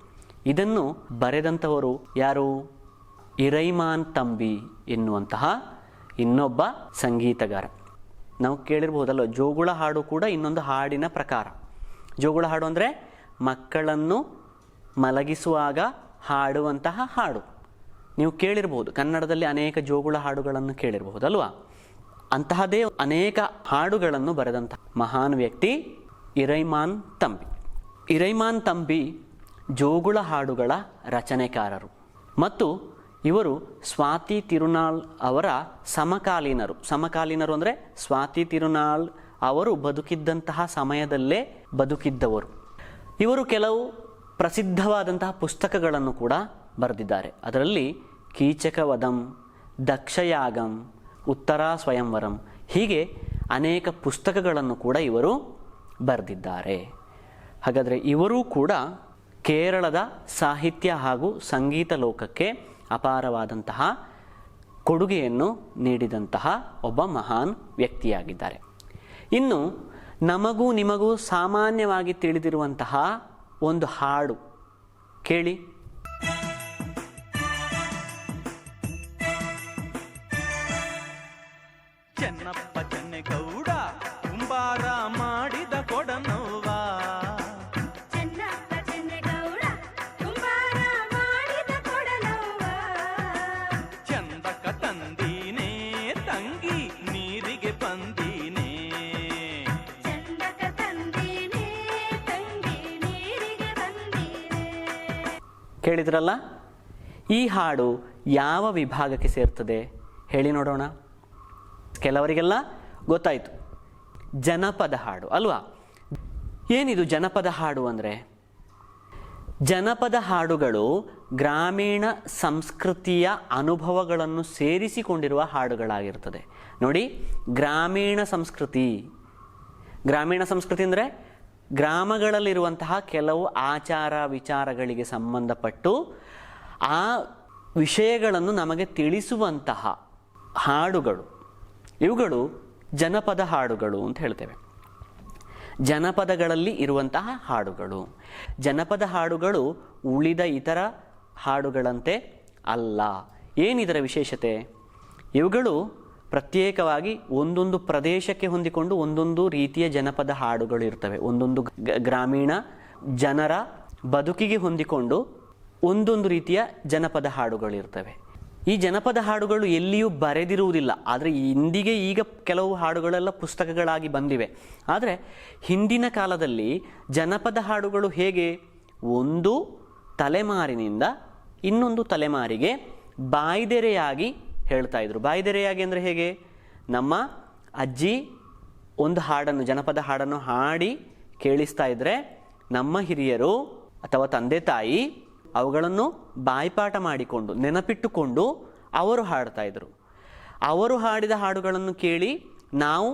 ಇದನ್ನು ಬರೆದಂಥವರು ಯಾರು? ಇರೈಮಾನ್ ತಂಬಿ ಎನ್ನುವಂತಹ ಇನ್ನೊಬ್ಬ ಸಂಗೀತಗಾರ. ನಾವು ಕೇಳಿರಬಹುದಲ್ಲ, ಜೋಗುಳ ಹಾಡು ಕೂಡ ಇನ್ನೊಂದು ಹಾಡಿನ ಪ್ರಕಾರ. ಜೋಗುಳ ಹಾಡು ಅಂದರೆ ಮಕ್ಕಳನ್ನು ಮಲಗಿಸುವಾಗ ಹಾಡುವಂತಹ ಹಾಡು. ನೀವು ಕೇಳಿರಬಹುದು, ಕನ್ನಡದಲ್ಲಿ ಅನೇಕ ಜೋಗುಳ ಹಾಡುಗಳನ್ನು ಕೇಳಿರಬಹುದಲ್ವಾ? ಅಂತಹದೇ ಅನೇಕ ಹಾಡುಗಳನ್ನು ಬರೆದಂತಹ ಮಹಾನ್ ವ್ಯಕ್ತಿ ಇರೈಮಾನ್ ತಂಬಿ. ಇರೈಮಾನ್ ತಂಬಿ ಜೋಗುಳ ಹಾಡುಗಳ ರಚನೆಕಾರರು ಮತ್ತು ಇವರು ಸ್ವಾತಿ ತಿರುನಾಳ್ ಅವರ ಸಮಕಾಲೀನರು. ಸಮಕಾಲೀನರು ಅಂದರೆ ಸ್ವಾತಿ ತಿರುನಾಳ್ ಅವರು ಬದುಕಿದ್ದಂತಹ ಸಮಯದಲ್ಲೇ ಬದುಕಿದ್ದವರು. ಇವರು ಕೆಲವು ಪ್ರಸಿದ್ಧವಾದಂತಹ ಪುಸ್ತಕಗಳನ್ನು ಕೂಡ ಬರೆದಿದ್ದಾರೆ. ಅದರಲ್ಲಿ ಕೀಚಕವಧಂ, ದಕ್ಷಯಾಗಂ, ಉತ್ತರಾ ಸ್ವಯಂವರಂ, ಹೀಗೆ ಅನೇಕ ಪುಸ್ತಕಗಳನ್ನು ಕೂಡ ಇವರು ಬರೆದಿದ್ದಾರೆ. ಹಾಗಾದರೆ ಇವರೂ ಕೂಡ ಕೇರಳದ ಸಾಹಿತ್ಯ ಹಾಗೂ ಸಂಗೀತ ಲೋಕಕ್ಕೆ ಅಪಾರವಾದಂತಹ ಕೊಡುಗೆಯನ್ನು ನೀಡಿದಂತಹ ಒಬ್ಬ ಮಹಾನ್ ವ್ಯಕ್ತಿಯಾಗಿದ್ದಾರೆ. ಇನ್ನು ನಮಗೂ ನಿಮಗೂ ಸಾಮಾನ್ಯವಾಗಿ ತಿಳಿದಿರುವಂತಹ ಒಂದು ಹಾಡು ಕೇಳಿ. ಚೆನ್ನಪ್ಪ ಚೆನ್ನೆಗೌಡ ಕುಂಬಾರ ಮಾಡಿದ ಕೊಡನವ್ವ, ಚೆನ್ನಪ್ಪ ಚೆನ್ನೆಗೌಡ ಕುಂಬಾರ ಮಾಡಿದ ಕೊಡನವ್ವ, ಚಂದಕ ತಂದೀನೇ ತಂಗಿ ನೀರಿಗೆ ಬಂದೀನೇ, ಚಂದಕ ತಂದೀನೇ ತಂಗಿ ನೀರಿಗೆ ಬಂದೀನೆ. ಕೇಳಿದ್ರಲ್ಲ, ಈ ಹಾಡು ಯಾವ ವಿಭಾಗಕ್ಕೆ ಸೇರ್ತದೆ ಹೇಳಿ ನೋಡೋಣ. ಕೆಲವರಿಗೆಲ್ಲ ಗೊತ್ತಾಯಿತು, ಜನಪದ ಹಾಡು ಅಲ್ವಾ? ಏನಿದು ಜನಪದ ಹಾಡು ಅಂದರೆ? ಜನಪದ ಹಾಡುಗಳು ಗ್ರಾಮೀಣ ಸಂಸ್ಕೃತಿಯ ಅನುಭವಗಳನ್ನು ಸೇರಿಸಿಕೊಂಡಿರುವ ಹಾಡುಗಳಾಗಿರ್ತದೆ. ನೋಡಿ, ಗ್ರಾಮೀಣ ಸಂಸ್ಕೃತಿ ಅಂದರೆ ಗ್ರಾಮಗಳಲ್ಲಿರುವಂತಹ ಕೆಲವು ಆಚಾರ ವಿಚಾರಗಳಿಗೆ ಸಂಬಂಧಪಟ್ಟು ಆ ವಿಷಯಗಳನ್ನು ನಮಗೆ ತಿಳಿಸುವಂತಹ ಹಾಡುಗಳು, ಇವುಗಳು ಜನಪದ ಹಾಡುಗಳು ಅಂತ ಹೇಳ್ತೇವೆ. ಜನಪದಗಳಲ್ಲಿ ಇರುವಂತಹ ಹಾಡುಗಳು. ಜನಪದ ಹಾಡುಗಳು ಉಳಿದ ಇತರ ಹಾಡುಗಳಂತೆ ಅಲ್ಲ. ಏನಿದರ ವಿಶೇಷತೆ? ಇವುಗಳು ಪ್ರತ್ಯೇಕವಾಗಿ ಒಂದೊಂದು ಪ್ರದೇಶಕ್ಕೆ ಹೊಂದಿಕೊಂಡು ಒಂದೊಂದು ರೀತಿಯ ಜನಪದ ಹಾಡುಗಳು ಇರ್ತವೆ. ಒಂದೊಂದು ಗ್ರಾಮೀಣ ಜನರ ಬದುಕಿಗೆ ಹೊಂದಿಕೊಂಡು ಒಂದೊಂದು ರೀತಿಯ ಜನಪದ ಹಾಡುಗಳು ಇರ್ತವೆ. ಈ ಜನಪದ ಹಾಡುಗಳು ಎಲ್ಲಿಯೂ ಬರೆದಿರುವುದಿಲ್ಲ. ಆದರೆ ಇಂದಿಗೆ ಈಗ ಕೆಲವು ಹಾಡುಗಳೆಲ್ಲ ಪುಸ್ತಕಗಳಾಗಿ ಬಂದಿವೆ. ಆದರೆ ಹಿಂದಿನ ಕಾಲದಲ್ಲಿ ಜನಪದ ಹಾಡುಗಳು ಹೇಗೆ ಒಂದು ತಲೆಮಾರಿನಿಂದ ಇನ್ನೊಂದು ತಲೆಮಾರಿಗೆ ಬಾಯ್ದೆರೆಯಾಗಿ ಹೇಳ್ತಾ ಇದ್ರು. ಬಾಯ್ದೆರೆಯಾಗಿ ಅಂದರೆ ಹೇಗೆ? ನಮ್ಮ ಅಜ್ಜಿ ಒಂದು ಹಾಡನ್ನು, ಜನಪದ ಹಾಡನ್ನು ಹಾಡಿ ಕೇಳಿಸ್ತಾ ಇದ್ದರೆ ನಮ್ಮ ಹಿರಿಯರು ಅಥವಾ ತಂದೆ ತಾಯಿ ಅವುಗಳನ್ನು ಬಾಯ್ಪಾಠ ಮಾಡಿಕೊಂಡು ನೆನಪಿಟ್ಟುಕೊಂಡು ಅವರು ಹಾಡ್ತಾ ಇದ್ರು. ಅವರು ಹಾಡಿದ ಹಾಡುಗಳನ್ನು ಕೇಳಿ ನಾವು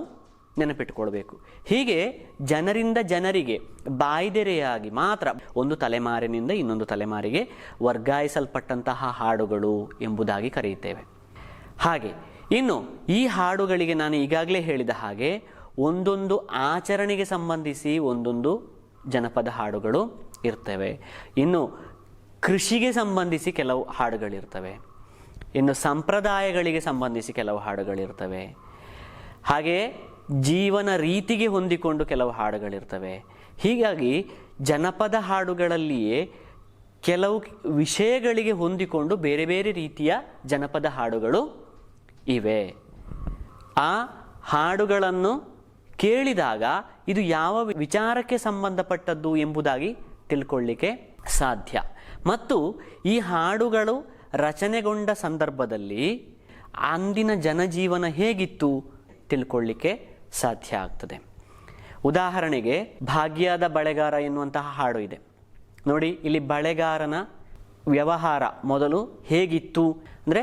ನೆನಪಿಟ್ಟುಕೊಳ್ಬೇಕು. ಹೀಗೆ ಜನರಿಂದ ಜನರಿಗೆ ಬಾಯ್ದೆರೆಯಾಗಿ ಮಾತ್ರ ಒಂದು ತಲೆಮಾರಿನಿಂದ ಇನ್ನೊಂದು ತಲೆಮಾರಿಗೆ ವರ್ಗಾಯಿಸಲ್ಪಟ್ಟಂತಹ ಹಾಡುಗಳು ಎಂಬುದಾಗಿ ಕರೆಯುತ್ತೇವೆ. ಹಾಗೆ ಇನ್ನು ಈ ಹಾಡುಗಳಿಗೆ ನಾನು ಈಗಾಗಲೇ ಹೇಳಿದ ಹಾಗೆ ಒಂದೊಂದು ಆಚರಣೆಗೆ ಸಂಬಂಧಿಸಿ ಒಂದೊಂದು ಜನಪದ ಹಾಡುಗಳು ಇರ್ತವೆ. ಇನ್ನು ಕೃಷಿಗೆ ಸಂಬಂಧಿಸಿ ಕೆಲವು ಹಾಡುಗಳಿರ್ತವೆ. ಇನ್ನು ಸಂಪ್ರದಾಯಗಳಿಗೆ ಸಂಬಂಧಿಸಿ ಕೆಲವು ಹಾಡುಗಳಿರ್ತವೆ. ಹಾಗೆಯೇ ಜೀವನ ರೀತಿಗೆ ಹೊಂದಿಕೊಂಡು ಕೆಲವು ಹಾಡುಗಳಿರ್ತವೆ. ಹೀಗಾಗಿ ಜನಪದ ಹಾಡುಗಳಲ್ಲಿಯೇ ಕೆಲವು ವಿಷಯಗಳಿಗೆ ಹೊಂದಿಕೊಂಡು ಬೇರೆ ಬೇರೆ ರೀತಿಯ ಜನಪದ ಹಾಡುಗಳು ಇವೆ. ಆ ಹಾಡುಗಳನ್ನು ಕೇಳಿದಾಗ ಇದು ಯಾವ ವಿಚಾರಕ್ಕೆ ಸಂಬಂಧಪಟ್ಟದ್ದು ಎಂಬುದಾಗಿ ತಿಳ್ಕೊಳ್ಳಿಕ್ಕೆ ಸಾಧ್ಯ. ಮತ್ತು ಈ ಹಾಡುಗಳು ರಚನೆಗೊಂಡ ಸಂದರ್ಭದಲ್ಲಿ ಅಂದಿನ ಜನಜೀವನ ಹೇಗಿತ್ತು ತಿಳ್ಕೊಳ್ಳಿಕ್ಕೆ ಸಾಧ್ಯ ಆಗ್ತದೆ. ಉದಾಹರಣೆಗೆ ಭಾಗ್ಯದ ಬಳೆಗಾರ ಎನ್ನುವಂತಹ ಹಾಡು ಇದೆ ನೋಡಿ. ಇಲ್ಲಿ ಬಳೆಗಾರನ ವ್ಯವಹಾರ ಮೊದಲು ಹೇಗಿತ್ತು ಅಂದರೆ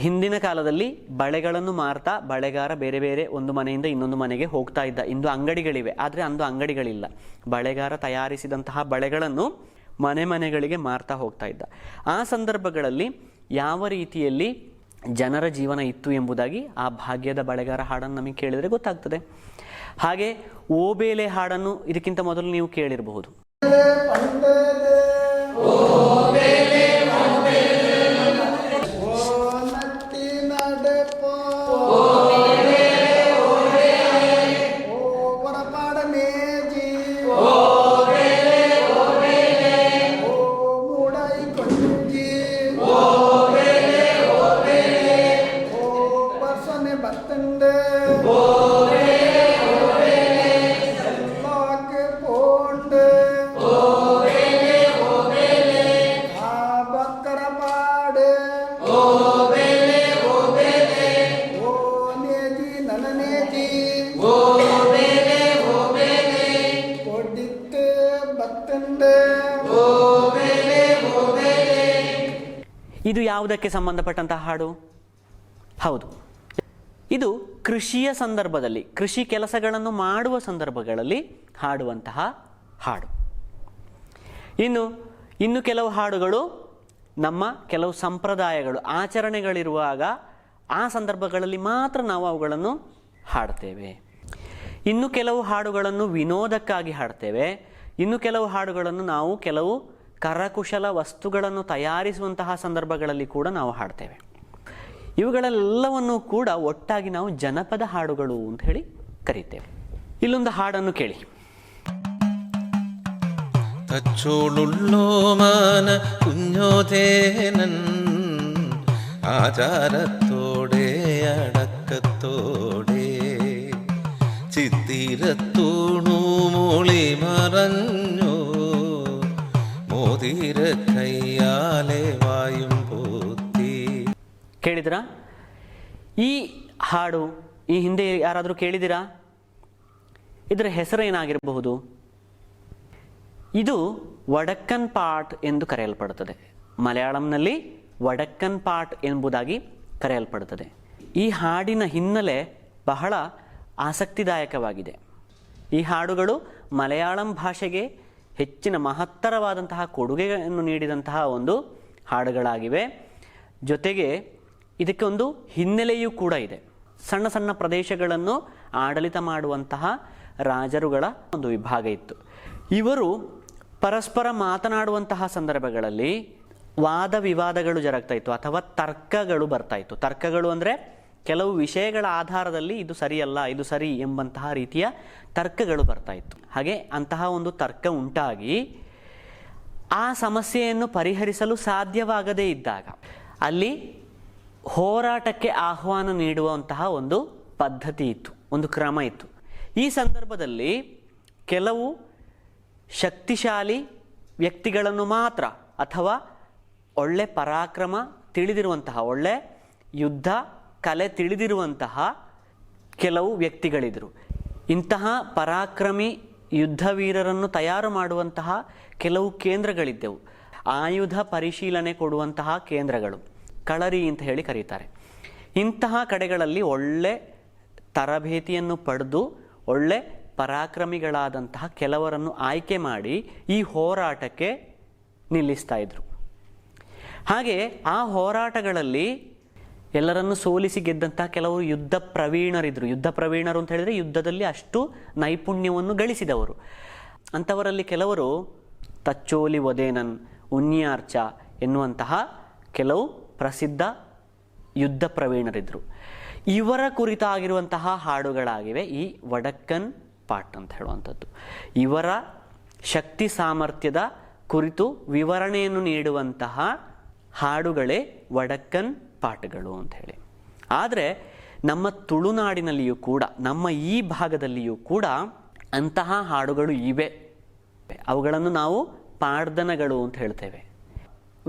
ಹಿಂದಿನ ಕಾಲದಲ್ಲಿ ಬಳೆಗಳನ್ನು ಮಾರ್ತಾ ಬಳೆಗಾರ ಬೇರೆ ಬೇರೆ ಒಂದು ಮನೆಯಿಂದ ಇನ್ನೊಂದು ಮನೆಗೆ ಹೋಗ್ತಾ ಇದ್ದ. ಇಂದು ಅಂಗಡಿಗಳಿವೆ, ಆದರೆ ಅಂದು ಅಂಗಡಿಗಳಿಲ್ಲ. ಬಳೆಗಾರ ತಯಾರಿಸಿದಂತಹ ಬಳೆಗಳನ್ನು ಮನೆ ಮನೆಗಳಿಗೆ ಮಾರ್ತಾ ಹೋಗ್ತಾ ಇದ್ದ. ಆ ಸಂದರ್ಭಗಳಲ್ಲಿ ಯಾವ ರೀತಿಯಲ್ಲಿ ಜನರ ಜೀವನ ಇತ್ತು ಎಂಬುದಾಗಿ ಆ ಭಾಗ್ಯದ ಬಳೆಗಾರ ಹಾಡನ್ನು ನಮಗೆ ಕೇಳಿದರೆ ಗೊತ್ತಾಗ್ತದೆ. ಹಾಗೆ ಓಬೇಲೆ ಹಾಡನ್ನು ಇದಕ್ಕಿಂತ ಮೊದಲು ನೀವು ಕೇಳಿರಬಹುದು. ಇದು ಯಾವುದಕ್ಕೆ ಸಂಬಂಧಪಟ್ಟಂತಹ ಹಾಡು? ಹೌದು, ಇದು ಕೃಷಿಯ ಸಂದರ್ಭದಲ್ಲಿ, ಕೃಷಿ ಕೆಲಸಗಳನ್ನು ಮಾಡುವ ಸಂದರ್ಭಗಳಲ್ಲಿ ಹಾಡುವಂತಹ ಹಾಡು. ಇನ್ನು ಕೆಲವು ಹಾಡುಗಳು ನಮ್ಮ ಕೆಲವು ಸಂಪ್ರದಾಯಗಳು, ಆಚರಣೆಗಳಿರುವಾಗ ಆ ಸಂದರ್ಭಗಳಲ್ಲಿ ಮಾತ್ರ ನಾವು ಅವುಗಳನ್ನು ಹಾಡ್ತೇವೆ. ಇನ್ನು ಕೆಲವು ಹಾಡುಗಳನ್ನು ವಿನೋದಕ್ಕಾಗಿ ಹಾಡ್ತೇವೆ. ಇನ್ನು ಕೆಲವು ಹಾಡುಗಳನ್ನು ನಾವು ಕೆಲವು ಕರಕುಶಲ ವಸ್ತುಗಳನ್ನು ತಯಾರಿಸುವಂತಹ ಸಂದರ್ಭಗಳಲ್ಲಿ ಕೂಡ ನಾವು ಹಾಡ್ತೇವೆ. ಇವುಗಳೆಲ್ಲವನ್ನು ಕೂಡ ಒಟ್ಟಾಗಿ ನಾವು ಜನಪದ ಹಾಡುಗಳು ಅಂತ ಹೇಳಿ ಕರೀತೇವೆ. ಇಲ್ಲೊಂದು ಹಾಡನ್ನು ಕೇಳಿ. തച്ചോളുള്ളോമാന കുഞ്ഞോതേനൻ ആചാരത്തോടെ അടക്കത്തോടെ ചിത്തിരത്തൂണു മോളി മറഞ്ഞു മോതിര കയ്യാലെ വായും പോത്തി. ಕೇಳಿದ್ರಾ? ಈ ಹಾಡು ಈ ಹಿಂದೆ ಯಾರಾದರೂ ಕೇಳಿದಿರಾ? ಇದರ ಹೆಸರೇನಾಗಿರಬಹುದು? ಇದು ವಡಕ್ಕನ್ ಪಾಟ್ ಎಂದು ಕರೆಯಲ್ಪಡುತ್ತದೆ. ಮಲಯಾಳಂನಲ್ಲಿ ವಡಕ್ಕನ್ ಪಾಟ್ ಎಂಬುದಾಗಿ ಕರೆಯಲ್ಪಡುತ್ತದೆ. ಈ ಹಾಡಿನ ಹಿನ್ನೆಲೆ ಬಹಳ ಆಸಕ್ತಿದಾಯಕವಾಗಿದೆ. ಈ ಹಾಡುಗಳು ಮಲಯಾಳಂ ಭಾಷೆಗೆ ಹೆಚ್ಚಿನ ಮಹತ್ತರವಾದಂತಹ ಕೊಡುಗೆಯನ್ನು ನೀಡಿದಂತಹ ಒಂದು ಹಾಡುಗಳಾಗಿವೆ. ಜೊತೆಗೆ ಇದಕ್ಕೆ ಒಂದು ಹಿನ್ನೆಲೆಯೂ ಕೂಡ ಇದೆ. ಸಣ್ಣ ಸಣ್ಣ ಪ್ರದೇಶಗಳನ್ನು ಆಡಳಿತ ಮಾಡುವಂತಹ ರಾಜರುಗಳ ಒಂದು ವಿಭಾಗ ಇತ್ತು. ಇವರು ಪರಸ್ಪರ ಮಾತನಾಡುವಂತಹ ಸಂದರ್ಭಗಳಲ್ಲಿ ವಾದ ವಿವಾದಗಳು ಜರುಗ್ತಾ ಇತ್ತು, ಅಥವಾ ತರ್ಕಗಳು ಬರ್ತಾ ಇತ್ತು. ತರ್ಕಗಳು ಅಂದರೆ ಕೆಲವು ವಿಷಯಗಳ ಆಧಾರದಲ್ಲಿ ಇದು ಸರಿಯಲ್ಲ, ಇದು ಸರಿ ಎಂಬಂತಹ ರೀತಿಯ ತರ್ಕಗಳು ಬರ್ತಾ ಇತ್ತು. ಹಾಗೆ ಅಂತಹ ಒಂದು ತರ್ಕ ಉಂಟಾಗಿ ಆ ಸಮಸ್ಯೆಯನ್ನು ಪರಿಹರಿಸಲು ಸಾಧ್ಯವಾಗದೇ ಇದ್ದಾಗ ಅಲ್ಲಿ ಹೋರಾಟಕ್ಕೆ ಆಹ್ವಾನ ನೀಡುವಂತಹ ಒಂದು ಪದ್ಧತಿ ಇತ್ತು, ಒಂದು ಕ್ರಮ ಇತ್ತು. ಈ ಸಂದರ್ಭದಲ್ಲಿ ಕೆಲವು ಶಕ್ತಿಶಾಲಿ ವ್ಯಕ್ತಿಗಳನ್ನು ಮಾತ್ರ, ಅಥವಾ ಒಳ್ಳೆ ಪರಾಕ್ರಮ ತಿಳಿದಿರುವಂತಹ, ಒಳ್ಳೆ ಯುದ್ಧ ಕಲೆ ತಿಳಿದಿರುವಂತಹ ಕೆಲವು ವ್ಯಕ್ತಿಗಳಿದ್ದರು. ಇಂತಹ ಪರಾಕ್ರಮಿ ಯುದ್ಧ ವೀರರನ್ನು ತಯಾರು ಮಾಡುವಂತಹ ಕೆಲವು ಕೇಂದ್ರಗಳಿದ್ದೆವು. ಆಯುಧ ಪರಿಶೀಲನೆ ಕೊಡುವಂತಹ ಕೇಂದ್ರಗಳು, ಕಳರಿ ಅಂತ ಹೇಳಿ ಕರೀತಾರೆ. ಇಂತಹ ಕಡೆಗಳಲ್ಲಿ ಒಳ್ಳೆ ತರಬೇತಿಯನ್ನು ಪಡೆದು ಒಳ್ಳೆ ಪರಾಕ್ರಮಿಗಳಾದಂತಹ ಕೆಲವರನ್ನು ಆಯ್ಕೆ ಮಾಡಿ ಈ ಹೋರಾಟಕ್ಕೆ ನಿಲ್ಲಿಸ್ತಾ ಇದ್ರು. ಹಾಗೆ ಆ ಹೋರಾಟಗಳಲ್ಲಿ ಎಲ್ಲರನ್ನು ಸೋಲಿಸಿ ಗೆದ್ದಂತಹ ಕೆಲವರು ಯುದ್ಧ ಪ್ರವೀಣರಿದ್ದರು. ಯುದ್ಧ ಪ್ರವೀಣರು ಅಂತ ಹೇಳಿದರೆ ಯುದ್ಧದಲ್ಲಿ ಅಷ್ಟು ನೈಪುಣ್ಯವನ್ನು ಗಳಿಸಿದವರು. ಅಂಥವರಲ್ಲಿ ಕೆಲವರು ತಚ್ಚೋಲಿ ಒದೇನನ್, ಉನ್ಯಾರ್ಚ ಎನ್ನುವಂತಹ ಕೆಲವು ಪ್ರಸಿದ್ಧ ಯುದ್ಧ ಪ್ರವೀಣರಿದ್ದರು. ಇವರ ಕುರಿತಾಗಿರುವಂತಹ ಹಾಡುಗಳಾಗಿವೆ ಈ ವಡಕ್ಕನ್ ಪಾಟ್ ಅಂತ ಹೇಳುವಂಥದ್ದು. ಇವರ ಶಕ್ತಿ ಸಾಮರ್ಥ್ಯದ ಕುರಿತು ವಿವರಣೆಯನ್ನು ನೀಡುವಂತಹ ಹಾಡುಗಳೇ ವಡಕ್ಕನ್ ಪಾಟ್ಗಳು ಅಂತ ಹೇಳಿ. ಆದರೆ ನಮ್ಮ ತುಳುನಾಡಿನಲ್ಲಿಯೂ ಕೂಡ, ನಮ್ಮ ಈ ಭಾಗದಲ್ಲಿಯೂ ಕೂಡ ಅಂತಹ ಹಾಡುಗಳು ಇವೆ. ಅವುಗಳನ್ನು ನಾವು ಪಾಡ್ದನಗಳು ಅಂತ ಹೇಳ್ತೇವೆ.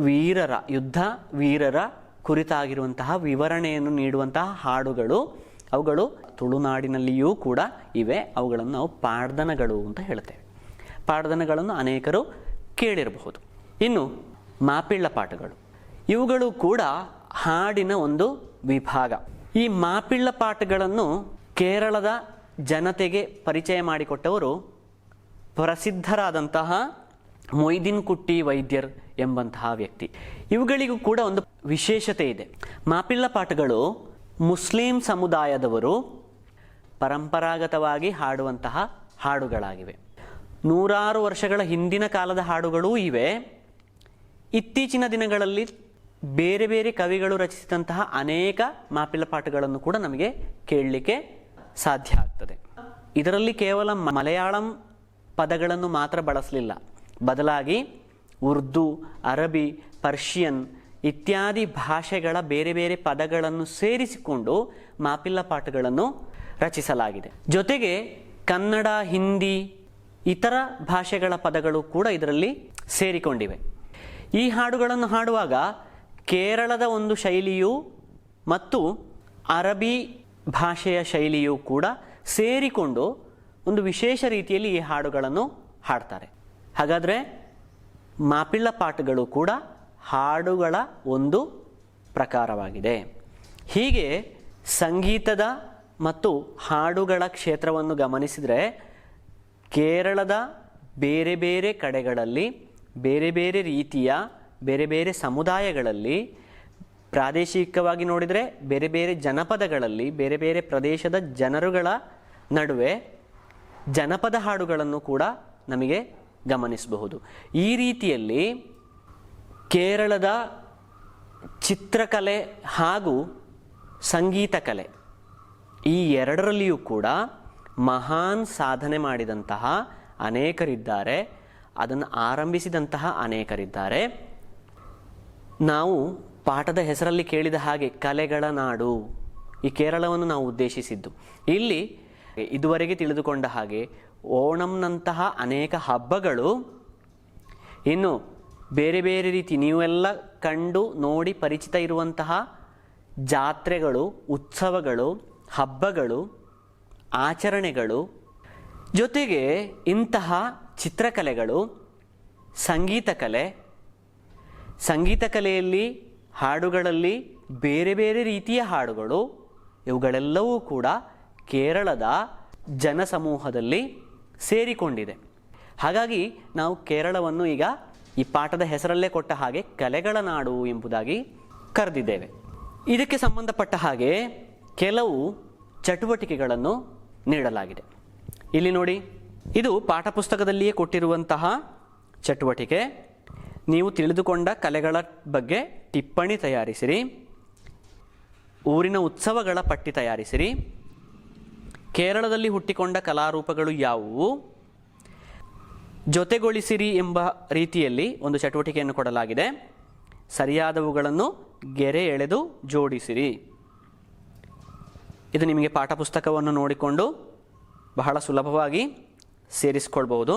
ವೀರರ, ಯುದ್ಧ ವೀರರ ಕುರಿತಾಗಿರುವಂತಹ ವಿವರಣೆಯನ್ನು ನೀಡುವಂತಹ ಹಾಡುಗಳು, ಅವುಗಳು ತುಳುನಾಡಿನಲ್ಲಿಯೂ ಕೂಡ ಇವೆ. ಅವುಗಳನ್ನು ನಾವು ಪಾಡ್ದನಗಳು ಅಂತ ಹೇಳ್ತೇವೆ. ಪಾಡ್ದನಗಳನ್ನು ಅನೇಕರು ಕೇಳಿರಬಹುದು. ಇನ್ನು ಮಾಪಿಳ್ಳ ಪಾಠಗಳು, ಇವುಗಳು ಕೂಡ ಹಾಡಿನ ಒಂದು ವಿಭಾಗ. ಈ ಮಾಪಿಳ್ಳ ಪಾಠಗಳನ್ನು ಕೇರಳದ ಜನತೆಗೆ ಪರಿಚಯ ಮಾಡಿಕೊಟ್ಟವರು ಪ್ರಸಿದ್ಧರಾದಂತಹ ಮೊಯ್ದಿನ್ ಕುಟ್ಟಿ ವೈದ್ಯರ್ ಎಂಬಂತಹ ವ್ಯಕ್ತಿ. ಇವುಗಳಿಗೂ ಕೂಡ ಒಂದು ವಿಶೇಷತೆ ಇದೆ. ಮಾಪಿಳ್ಳ ಪಾಠಗಳು ಮುಸ್ಲಿಂ ಸಮುದಾಯದವರು ಪರಂಪರಾಗತವಾಗಿ ಹಾಡುವಂತಹ ಹಾಡುಗಳಾಗಿವೆ. ನೂರಾರು ವರ್ಷಗಳ ಹಿಂದಿನ ಕಾಲದ ಹಾಡುಗಳೂ ಇವೆ. ಇತ್ತೀಚಿನ ದಿನಗಳಲ್ಲಿ ಬೇರೆ ಬೇರೆ ಕವಿಗಳು ರಚಿಸಿದಂತಹ ಅನೇಕ ಮಾಪಿಳ್ಳ ಪಾಠಗಳನ್ನು ಕೂಡ ನಮಗೆ ಕೇಳಲಿಕ್ಕೆ ಸಾಧ್ಯ ಆಗ್ತದೆ. ಇದರಲ್ಲಿ ಕೇವಲ ಮಲಯಾಳಂ ಪದಗಳನ್ನು ಮಾತ್ರ ಬಳಸಲಿಲ್ಲ, ಬದಲಾಗಿ ಉರ್ದು, ಅರಬಿ, ಪರ್ಷಿಯನ್ ಇತ್ಯಾದಿ ಭಾಷೆಗಳ ಬೇರೆ ಬೇರೆ ಪದಗಳನ್ನು ಸೇರಿಸಿಕೊಂಡು ಮಾಪಿಳ್ಳ ಪಾಠಗಳನ್ನು ರಚಿಸಲಾಗಿದೆ. ಜೊತೆಗೆ ಕನ್ನಡ, ಹಿಂದಿ, ಇತರ ಭಾಷೆಗಳ ಪದಗಳು ಕೂಡ ಇದರಲ್ಲಿ ಸೇರಿಕೊಂಡಿವೆ. ಈ ಹಾಡುಗಳನ್ನು ಹಾಡುವಾಗ ಕೇರಳದ ಒಂದು ಶೈಲಿಯು ಮತ್ತು ಅರಬಿ ಭಾಷೆಯ ಶೈಲಿಯೂ ಕೂಡ ಸೇರಿಕೊಂಡು ಒಂದು ವಿಶೇಷ ರೀತಿಯಲ್ಲಿ ಈ ಹಾಡುಗಳನ್ನು ಹಾಡ್ತಾರೆ. ಹಾಗಾದರೆ ಮಾಪಿಳ್ಳ ಪಾಠಗಳು ಕೂಡ ಹಾಡುಗಳ ಒಂದು ಪ್ರಕಾರವಾಗಿದೆ. ಹೀಗೆ ಸಂಗೀತದ ಮತ್ತು ಹಾಡುಗಳ ಕ್ಷೇತ್ರವನ್ನು ಗಮನಿಸಿದರೆ ಕೇರಳದ ಬೇರೆ ಬೇರೆ ಕಡೆಗಳಲ್ಲಿ ಬೇರೆ ಬೇರೆ ರೀತಿಯ ಬೇರೆ ಬೇರೆ ಸಮುದಾಯಗಳಲ್ಲಿ, ಪ್ರಾದೇಶಿಕವಾಗಿ ನೋಡಿದರೆ ಬೇರೆ ಬೇರೆ ಜನಪದಗಳಲ್ಲಿ, ಬೇರೆ ಬೇರೆ ಪ್ರದೇಶದ ಜನರುಗಳ ನಡುವೆ ಜನಪದ ಹಾಡುಗಳನ್ನು ಕೂಡ ನಮಗೆ ಗಮನಿಸಬಹುದು. ಈ ರೀತಿಯಲ್ಲಿ ಕೇರಳದ ಚಿತ್ರಕಲೆ ಹಾಗೂ ಸಂಗೀತ ಕಲೆ ಈ ಎರಡರಲ್ಲಿಯೂ ಕೂಡ ಮಹಾನ್ ಸಾಧನೆ ಮಾಡಿದಂತಹ ಅನೇಕರಿದ್ದಾರೆ, ಅದನ್ನು ಆರಂಭಿಸಿದಂತಹ ಅನೇಕರಿದ್ದಾರೆ. ನಾವು ಪಾಠದ ಹೆಸರಲ್ಲಿ ಕೇಳಿದ ಹಾಗೆ ಕಲೆಗಳ ನಾಡು, ಈ ಕೇರಳವನ್ನು ನಾವು ಉದ್ದೇಶಿಸಿದ್ದು. ಇಲ್ಲಿ ಇದುವರೆಗೆ ತಿಳಿದುಕೊಂಡ ಹಾಗೆ ಓಣಂನಂತಹ ಅನೇಕ ಹಬ್ಬಗಳು, ಇನ್ನು ಬೇರೆ ಬೇರೆ ರೀತಿ ನೀವೆಲ್ಲ ಕಂಡು ನೋಡಿ ಪರಿಚಿತ ಇರುವಂತಹ ಜಾತ್ರೆಗಳು, ಉತ್ಸವಗಳು, ಹಬ್ಬಗಳು, ಆಚರಣೆಗಳು, ಜೊತೆಗೆ ಇಂತಹ ಚಿತ್ರಕಲೆಗಳು, ಸಂಗೀತ ಕಲೆಯಲ್ಲಿ ಹಾಡುಗಳಲ್ಲಿ ಬೇರೆ ಬೇರೆ ರೀತಿಯ ಹಾಡುಗಳು, ಇವುಗಳೆಲ್ಲವೂ ಕೂಡ ಕೇರಳದ ಜನಸಮೂಹದಲ್ಲಿ ಸೇರಿಕೊಂಡಿದೆ. ಹಾಗಾಗಿ ನಾವು ಕೇರಳವನ್ನು ಈಗ ಈ ಪಾಠದ ಹೆಸರಲ್ಲೇ ಕೊಟ್ಟ ಹಾಗೆ ಕಲೆಗಳ ನಾಡು ಎಂಬುದಾಗಿ ಕರೆದಿದ್ದೇವೆ. ಇದಕ್ಕೆ ಸಂಬಂಧಪಟ್ಟ ಹಾಗೆ ಕೆಲವು ಚಟುವಟಿಕೆಗಳನ್ನು ನೀಡಲಾಗಿದೆ. ಇಲ್ಲಿ ನೋಡಿ, ಇದು ಪಾಠ ಪುಸ್ತಕದಲ್ಲಿಯೇ ಕೊಟ್ಟಿರುವಂತಹ ಚಟುವಟಿಕೆ. ನೀವು ತಿಳಿದುಕೊಂಡ ಕಲೆಗಳ ಬಗ್ಗೆ ಟಿಪ್ಪಣಿ ತಯಾರಿಸಿರಿ, ಊರಿನ ಉತ್ಸವಗಳ ಪಟ್ಟಿ ತಯಾರಿಸಿರಿ, ಕೇರಳದಲ್ಲಿ ಹುಟ್ಟಿಕೊಂಡ ಕಲಾರೂಪಗಳು ಯಾವುವು, ಜೊತೆಗೊಳಿಸಿರಿ ಎಂಬ ರೀತಿಯಲ್ಲಿ ಒಂದು ಚಟುವಟಿಕೆಯನ್ನು ಕೊಡಲಾಗಿದೆ. ಸರಿಯಾದವುಗಳನ್ನು ಗೆರೆ ಎಳೆದು ಜೋಡಿಸಿರಿ. ಇದು ನಿಮಗೆ ಪಾಠ ಪುಸ್ತಕವನ್ನು ನೋಡಿಕೊಂಡು ಬಹಳ ಸುಲಭವಾಗಿ ಸೇರಿಸಿಕೊಳ್ಬಹುದು.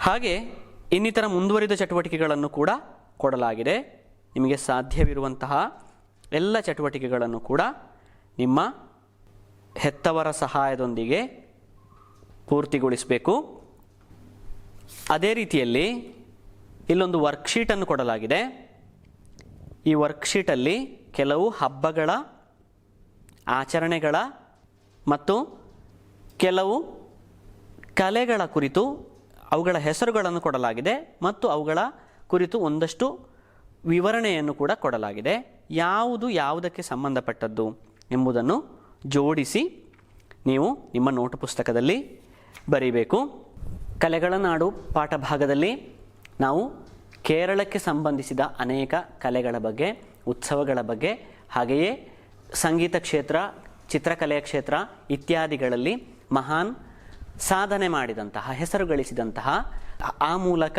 ಹಾಗೆ ಇನ್ನಿತರ ಮುಂದುವರಿದ ಚಟುವಟಿಕೆಗಳನ್ನು ಕೂಡ ಕೊಡಲಾಗಿದೆ. ನಿಮಗೆ ಸಾಧ್ಯವಿರುವಂತಹ ಎಲ್ಲ ಚಟುವಟಿಕೆಗಳನ್ನು ಕೂಡ ನಿಮ್ಮ ಹೆತ್ತವರ ಸಹಾಯದೊಂದಿಗೆ ಪೂರ್ತಿಗೊಳಿಸಬೇಕು. ಅದೇ ರೀತಿಯಲ್ಲಿ ಇಲ್ಲೊಂದು ವರ್ಕ್ಶೀಟನ್ನು ಕೊಡಲಾಗಿದೆ. ಈ ವರ್ಕ್ಶೀಟಲ್ಲಿ ಕೆಲವು ಹಬ್ಬಗಳ, ಆಚರಣೆಗಳ ಮತ್ತು ಕೆಲವು ಕಲೆಗಳ ಕುರಿತು ಅವುಗಳ ಹೆಸರುಗಳನ್ನು ಕೊಡಲಾಗಿದೆ ಮತ್ತು ಅವುಗಳ ಕುರಿತು ಒಂದಷ್ಟು ವಿವರಣೆಯನ್ನು ಕೂಡ ಕೊಡಲಾಗಿದೆ. ಯಾವುದು ಯಾವುದಕ್ಕೆ ಸಂಬಂಧಪಟ್ಟದ್ದು ಎಂಬುದನ್ನು ಜೋಡಿಸಿ ನೀವು ನಿಮ್ಮ ನೋಟು ಪುಸ್ತಕದಲ್ಲಿ ಬರೀಬೇಕು. ಕಲೆಗಳ ನಾಡು ಪಾಠ ಭಾಗದಲ್ಲಿ ನಾವು ಕೇರಳಕ್ಕೆ ಸಂಬಂಧಿಸಿದ ಅನೇಕ ಕಲೆಗಳ ಬಗ್ಗೆ, ಉತ್ಸವಗಳ ಬಗ್ಗೆ, ಹಾಗೆಯೇ ಸಂಗೀತ ಕ್ಷೇತ್ರ, ಚಿತ್ರಕಲೆಯ ಕ್ಷೇತ್ರ ಇತ್ಯಾದಿಗಳಲ್ಲಿ ಮಹಾನ್ ಸಾಧನೆ ಮಾಡಿದಂತಹ, ಹೆಸರು ಗಳಿಸಿದಂತಹ, ಆ ಮೂಲಕ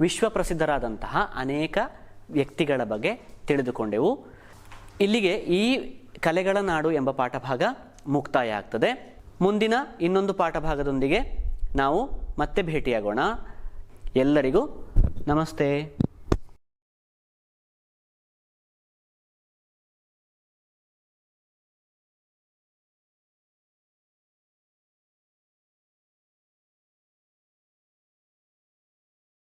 ವಿಶ್ವಪ್ರಸಿದ್ಧರಾದಂತಹ ಅನೇಕ ವ್ಯಕ್ತಿಗಳ ಬಗ್ಗೆ ತಿಳಿದುಕೊಂಡೆವು. ಇಲ್ಲಿಗೆ ಈ ಕಲೆಗಳ ನಾಡು ಎಂಬ ಪಾಠಭಾಗ ಮುಕ್ತಾಯ ಆಗ್ತದೆ. ಮುಂದಿನ ಇನ್ನೊಂದು ಪಾಠಭಾಗದೊಂದಿಗೆ ನಾವು ಮತ್ತೆ ಭೇಟಿಯಾಗೋಣ. ಎಲ್ಲರಿಗೂ ನಮಸ್ತೆ.